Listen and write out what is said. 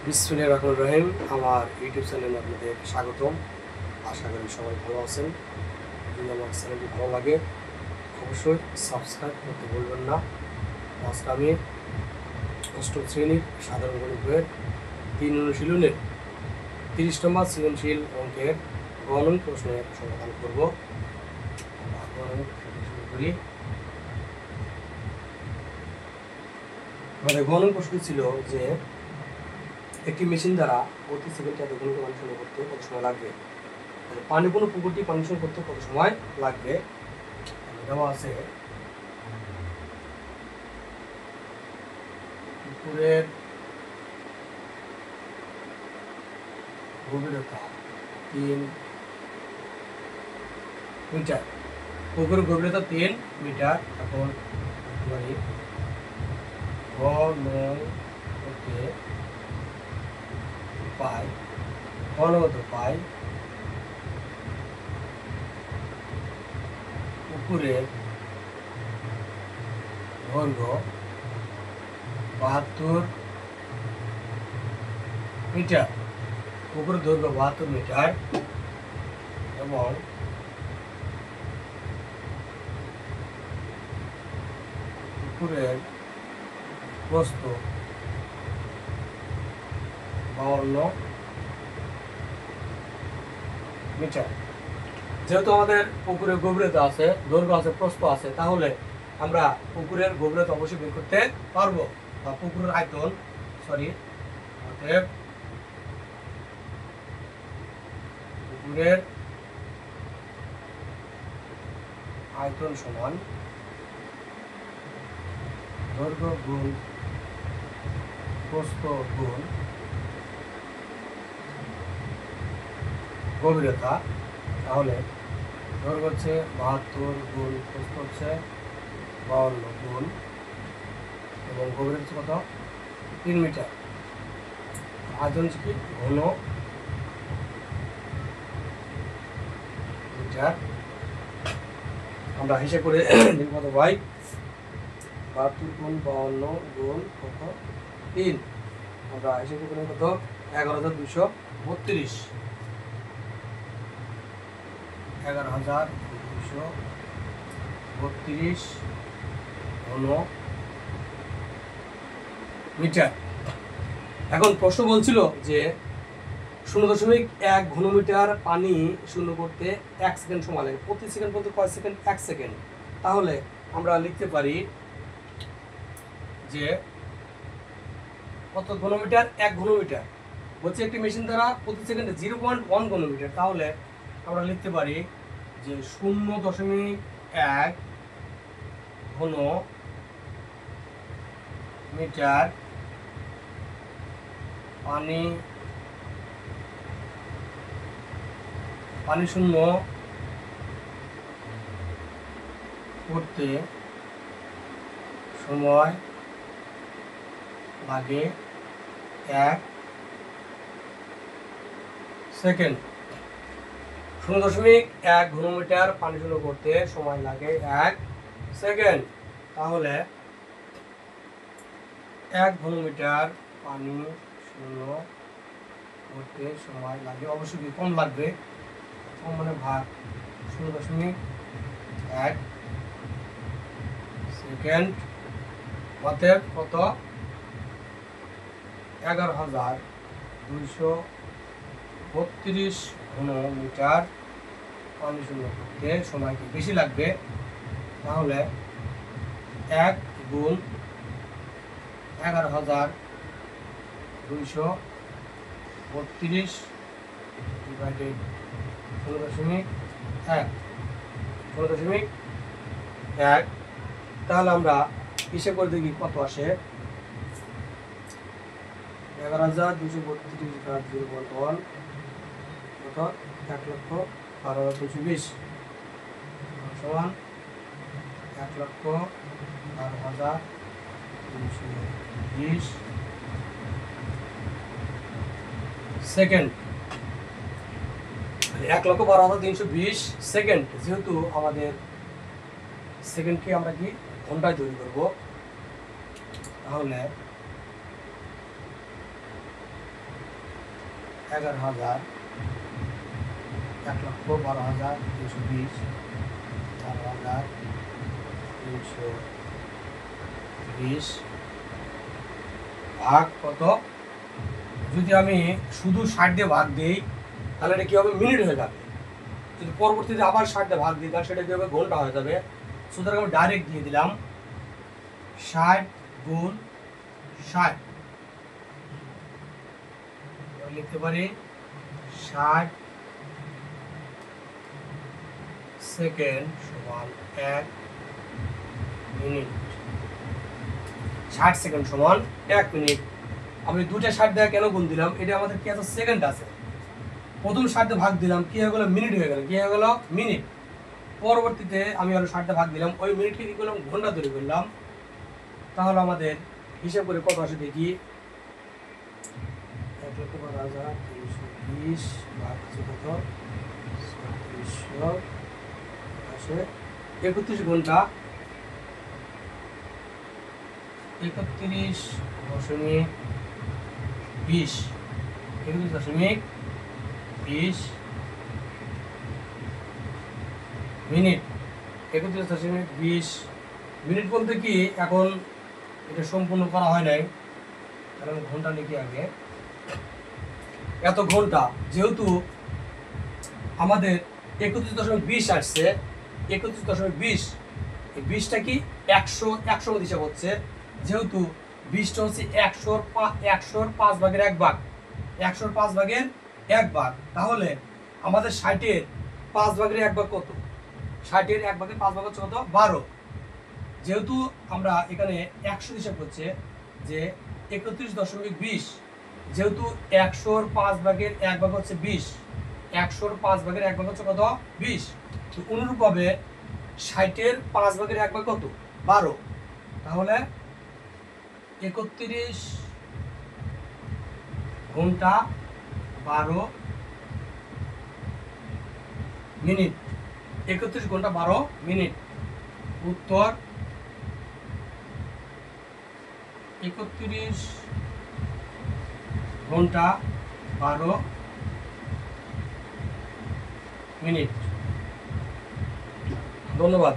বিসমিল্লাহির রহমানির রহিম। আমার ইউটিউব চ্যানেলে আপনাদের স্বাগতম। আশা করি সবাই ভালো আছেন। যদি আমার চ্যানেলটি ভালো লাগে অবশ্যই সাবস্ক্রাইব করতে ভুলবেন না। আজকে আমি অষ্টম শ্রেণীর সাধারণ গণিত বইয়ের 3 অনুশীলনের 30 নম্বর সৃজনশীল অঙ্কের গণন প্রশ্নের সমাধান করব। শুরু করি। আমাদের গণন প্রশ্ন ছিল যে একটি মেশিন দ্বারা প্রতি সেকেন্ডে এত ঘনকে পানি শোধন করতে কত সময় লাগবে। পানি কোনো পুকুরটি পানি শোধন করতে কত সময় লাগবে দেওয়া আছে। পুকুরের গভীরতা 3 মিটার। পুকুরের গভীরতা 3 মিটার। এখন ঘনগত পাই পুকুরের দৈর্ঘ্য 72 মিটার। পুকুরের দৈর্ঘ্য 72 মিটার এবং পুকুরের প্রস্থ 52 মিটার। যেহেতু আমাদের পুকুরের গভীরতা আছে, দৈর্ঘ্য আছে, প্রস্থ আছে, তাহলে আমরা পুকুরের গভীরতা অবশ্যই বের করতে পারবো বা পুকুরের আয়তন অতএব পুকুরের আয়তন সমান দৈর্ঘ্য গুণ প্রস্থ গুণ গভীরতা। তাহলে দৈর্ঘ্য হচ্ছে 72 গুণ প্রস্থ হচ্ছে 52 গুণ এবং গভীরতা হচ্ছে কত 3 মিটার। আয়তন হচ্ছে কি ঘন মিটার। আমরা হিসেব করে কত ভাই 72 গুণ 52 গুণ কত 3। আমরা হিসেব করে কত 11,232 11,232 ঘন মিটার। এখন প্রশ্ন বলছিল যে 0.1 ঘনমিটার পানি শূন্য করতে 1 সেকেন্ড সময় লাগে। প্রতি সেকেন্ড বলতে কয় সেকেন্ড? 1 সেকেন্ড। তাহলে আমরা লিখতে পারি যে কত ঘনমিটার? 1 ঘনমিটার। বলছে একটি মেশিন দ্বারা প্রতি সেকেন্ডে 0.1 ঘনমিটার। তাহলে আমরা লিখতে পারি যে 0.1 ঘন মিটার পানি শূন্য করতে সময় লাগে 1 সেকেন্ড। 0.1 ঘনমিটার পানি শূন্য করতে সময় লাগে 1 সেকেন্ড। তাহলে 1 ঘনমিটার পানি শূন্য করতে সময় লাগে, অবশ্যই কম লাগবে, কম মানে ভাগ 0.1 সেকেন্ড। অতএব কত 11,232 ঘনমিটার পানি শূন্য করতে সময় কি বেশি লাগবে। তাহলে 1 গুণ 11,232 ডিভাইডেড 0.1। তাহলে আমরা হিসেব করে দেখি কত আসে। 11,232 ভাগ 0.1 কত 1,12,220 সমান 1,12,220 সেকেন্ড। 1,12,320 সেকেন্ড। যেহেতু আমাদের সেকেন্ডকে আমরা কি ঘন্টায় তৈরি করব, তাহলে 11,000, 1,12,320, 12,320 ভাগ কত? যদি আমি শুধু 60 দিয়ে ভাগ দিই তাহলে এটা কি হবে? মিনিট হয়ে যাবে। যদি পরবর্তীতে আবার 60 দিয়ে ভাগ দিই তাহলে সেটা কি হবে? ঘন্টা হয়ে যাবে। সুতরাং আমি ডাইরেক্ট দিয়ে দিলাম 60 গুণ 60, লিখতে পারি 60 সেকেন্ড সমান 1 মিনিট। 60 সেকেন্ড সমান 1 মিনিট। আমি দুইটা 60 দিয়ে কেন গুণ দিলাম? এটা আমাদের কি আছে? সেকেন্ড আছে। প্রথম 60 দিয়ে ভাগ দিলাম, কি হয়ে গেল? মিনিট হয়ে গেল। কি হয়ে গেল? মিনিট। পরবর্তীতে আমি আরো 60 দিয়ে ভাগ দিলাম, ওই মিনিটকে কি করলাম? ঘন্টা তৈরি করলাম। তাহলে আমাদের হিসাব করে কত আসে দেখি। 1,12,320 ভাগ কত? 3600 আসে 31 ঘন্টা। 31.20 31.20 মিনিট। 31.20 মিনিট বলতে কি এখন এটা সম্পূর্ণ করা হয় নাই, তাহলে আমি ঘন্টা লিখি আগে। এত ঘন্টা যেহেতু আমাদের 31.20 আসছে, 31.20 এই 20টা কি 100 মধ্যে হিসাব হচ্ছে। যেহেতু 20টা হচ্ছে 100-র 5 ভাগের 1 ভাগ, 100-র 5 ভাগের 1 ভাগ। তাহলে আমাদের 60-এর 5 ভাগের 1 ভাগ কত? 60-এর 1 ভাগের 5 ভাগ হচ্ছে কত? 12। যেহেতু আমরা এখানে 100 হিসাব করছে যে 31.20, যেহেতু 100-র 5 ভাগের 1 ভাগ হচ্ছে 20, 100-র 5 ভাগের 1 ভাগ হচ্ছে কত? 20। তো অনুরূপভাবে 60-এর 5 ভাগের 1 ভাগ কত? 12। তাহলে 31 ঘন্টা 12 মিনিট। 31 ঘন্টা 12 মিনিট। উত্তর 31 ঘন্টা 12 মিনিট। ধন্যবাদ।